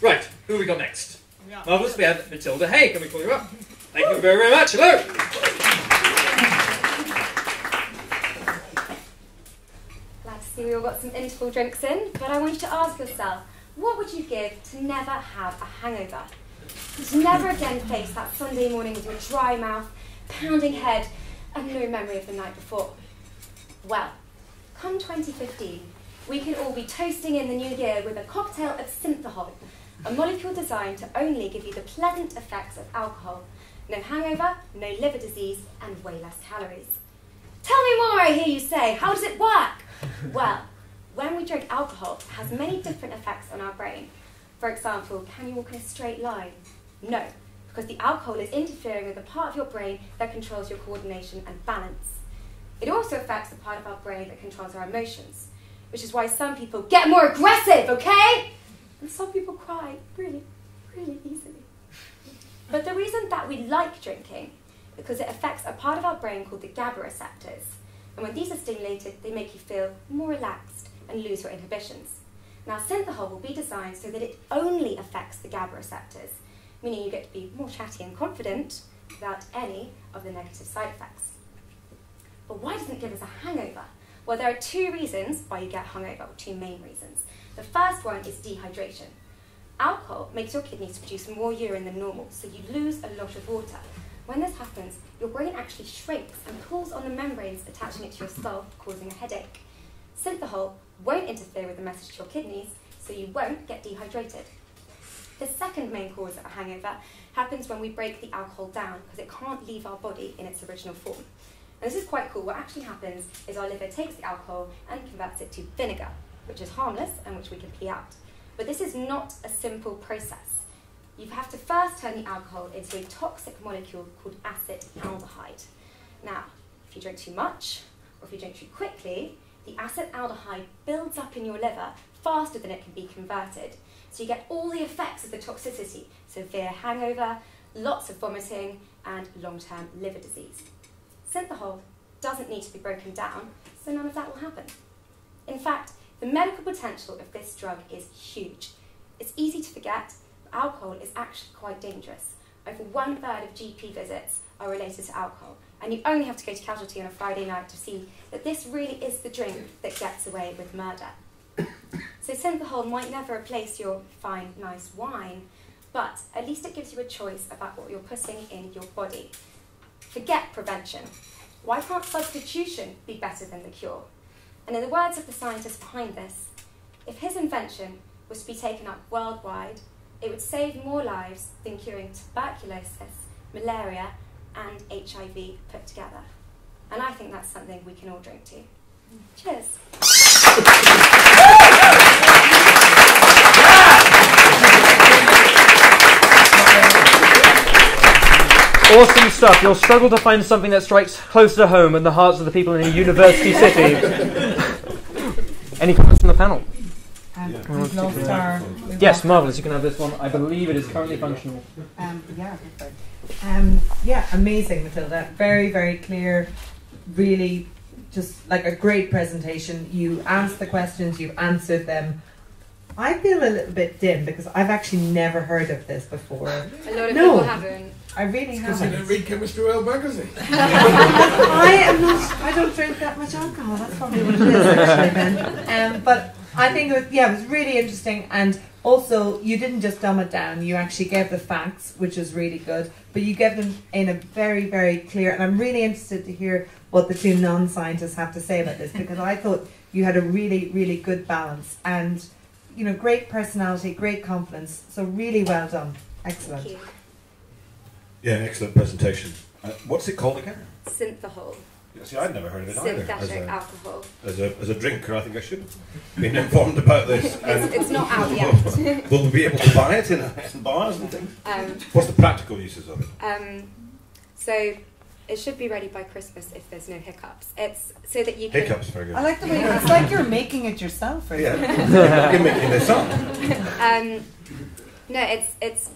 Right, who have we got next? Marvellous, we have Matilda Hay. Can we call you up? Thank you very, very much. Hello. Glad to see we all got some interval drinks in, but I want you to ask yourself, what would you give to never have a hangover? To never again face that Sunday morning with your dry mouth, pounding head, and no memory of the night before? Well, come 2015, we can all be toasting in the new year with a cocktail of synthahol, a molecule designed to only give you the pleasant effects of alcohol. No hangover, no liver disease, and way less calories. Tell me more, I hear you say. How does it work? Well, when we drink alcohol, it has many different effects on our brain. For example, can you walk in a straight line? No, because the alcohol is interfering with the part of your brain that controls your coordination and balance. It also affects the part of our brain that controls our emotions, which is why some people get more aggressive, okay? And some people cry really, really easily. But the reason that we like drinking is because it affects a part of our brain called the Gaba Receptors. And when these are stimulated, they make you feel more relaxed and lose your inhibitions. Now, synthahol will be designed so that it only affects the Gaba Receptors, meaning you get to be more chatty and confident without any of the negative side effects. But why doesn't it give us a hangover? Well, there are two reasons why you get hungover, or two main reasons. The first one is dehydration. Alcohol makes your kidneys produce more urine than normal, so you lose a lot of water. When this happens, your brain actually shrinks and pulls on the membranes attaching it to your skull, causing a headache. Synthahol won't interfere with the message to your kidneys, so you won't get dehydrated. The second main cause of a hangover happens when we break the alcohol down, because it can't leave our body in its original form. And this is quite cool. What actually happens is our liver takes the alcohol and converts it to vinegar, which is harmless and which we can pee out. But this is not a simple process. You have to first turn the alcohol into a toxic molecule called acetaldehyde. Now, if you drink too much, or if you drink too quickly, the acetaldehyde builds up in your liver faster than it can be converted. So you get all the effects of the toxicity: severe hangover, lots of vomiting, and long-term liver disease. Synthahol doesn't need to be broken down, so none of that will happen. In fact, the medical potential of this drug is huge. It's easy to forget, but alcohol is actually quite dangerous. Over 1/3 of GP visits are related to alcohol, and you only have to go to Casualty on a Friday night to see that this really is the drink that gets away with murder. So synthahol might never replace your fine, nice wine, but at least it gives you a choice about what you're putting in your body. Forget prevention. Why can't substitution be better than the cure? And in the words of the scientist behind this, if his invention was to be taken up worldwide, it would save more lives than curing tuberculosis, malaria, and HIV put together. And I think that's something we can all drink to. Cheers. Awesome stuff. You'll struggle to find something that strikes close to home in the hearts of the people in a university city. Any comments from the panel? We've lost our... Yes, marvellous. You can have this one. I believe it is currently functional. Yeah, perfect. Yeah, amazing, Matilda. Very, very clear. Really, just like a great presentation. You asked the questions, you answered them. I feel a little bit dim because I've actually never heard of this before. A lot of people haven't. I really haven't. Because you don't read Chemistry World magazine. I don't drink that much alcohol. That's probably what it is, actually, Ben. But I think it was really interesting, and also you didn't just dumb it down. You actually gave the facts, which is really good, but you gave them in a very, very clear. And I'm really interested to hear what the two non-scientists have to say about this, because I thought you had a really, really good balance, and great personality, great confidence. So really well done. Excellent. Thank you. Yeah, excellent presentation. What's it called again? Synthahol. Yeah, see, I'd never heard of it either. Synthetic alcohol. As a drinker, I think I should have been informed about this. It's not out yet. Will we be able to buy it in bars and things? What's the practical uses of it? So it should be ready by Christmas if there's no hiccups. It's so that you can... Hiccups, very good. I like the way it's like you're making it yourself. Right? Yeah, you're making this up. No,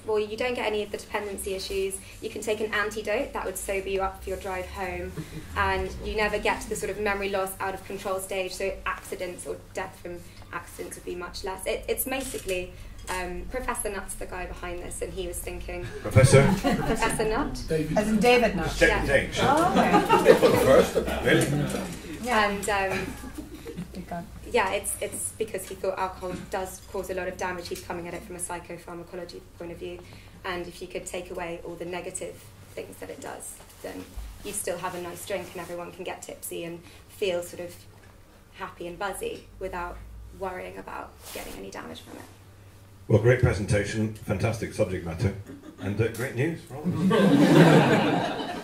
well, you don't get any of the dependency issues. You can take an antidote that would sober you up for your drive home, and you never get to the sort of memory loss, out of control stage, so accidents or death from accidents would be much less. It's basically Professor Nutt's the guy behind this, and he was thinking... Professor? Professor Nutt. David. As in David Nutt. Check the date. Oh, For the first, really? Yeah. And yeah, it's because he thought alcohol does cause a lot of damage. He's coming at it from a psychopharmacology point of view, and if you could take away all the negative things that it does, then you still have a nice drink and everyone can get tipsy and feel sort of happy and buzzy without worrying about getting any damage from it. Well, great presentation, fantastic subject matter, and great news for all of us.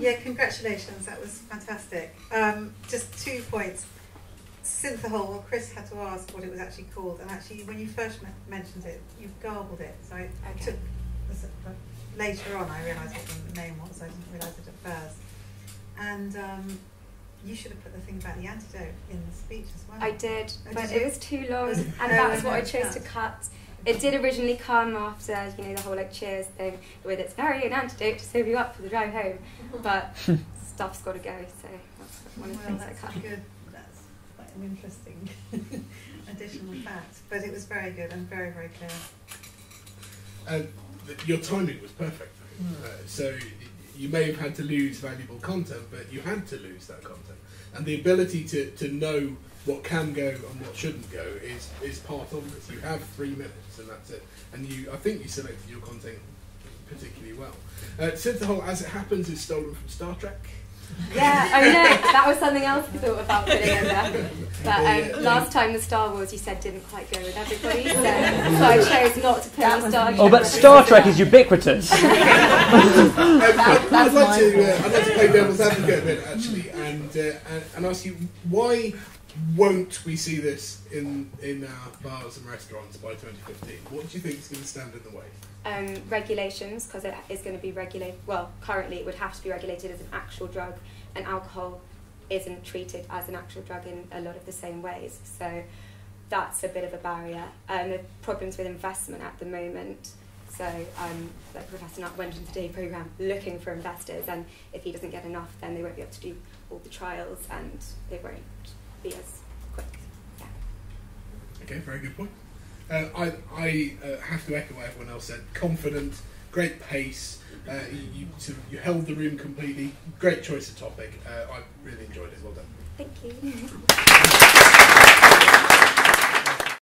Yeah, congratulations, that was fantastic. Just 2 points. Synthahol, well, Chris had to ask what it was actually called, and actually when you first mentioned it, you garbled it, so I took, later on I realised what the name was, I didn't realise it at first. And you should have put the thing about the antidote in the speech as well. I did, but it was too long, and that's what I chose to cut. It did originally come after, you know, the whole like cheers thing with it's very an antidote to sober you up for the drive home, but stuff's got to go, so that's one of the things I cut. Good. That's quite an interesting additional fact, but it was very good and very, very clear. Your timing was perfect. So you may have had to lose valuable content, but you had to lose that content. And the ability to know what can go and what shouldn't go is part of this. You have 3 minutes and that's it. And I think you selected your content particularly well. Synthahol, as it happens, is stolen from Star Trek. Yeah, I know, that was something else we thought about putting in there. But last time the Star Wars you said didn't quite go with everybody, so I chose not to put any Star Trek. Oh, but Star Trek is ubiquitous. I'd like to play devil's advocate a bit, actually, and ask you, why won't we see this in our bars and restaurants by 2015? What do you think is going to stand in the way? Regulations, because it is going to be regulated. Well, currently it would have to be regulated as an actual drug, and alcohol isn't treated as an actual drug in a lot of the same ways. So that's a bit of a barrier. The problems with investment at the moment. So like Professor Nutt went into the day programme looking for investors, and if he doesn't get enough, then they won't be able to do all the trials, and it won't be as quick. Yeah. Okay, very good point. I have to echo what everyone else said. Confident, great pace. You held the room completely. Great choice of topic. I really enjoyed it. Well done. Thank you.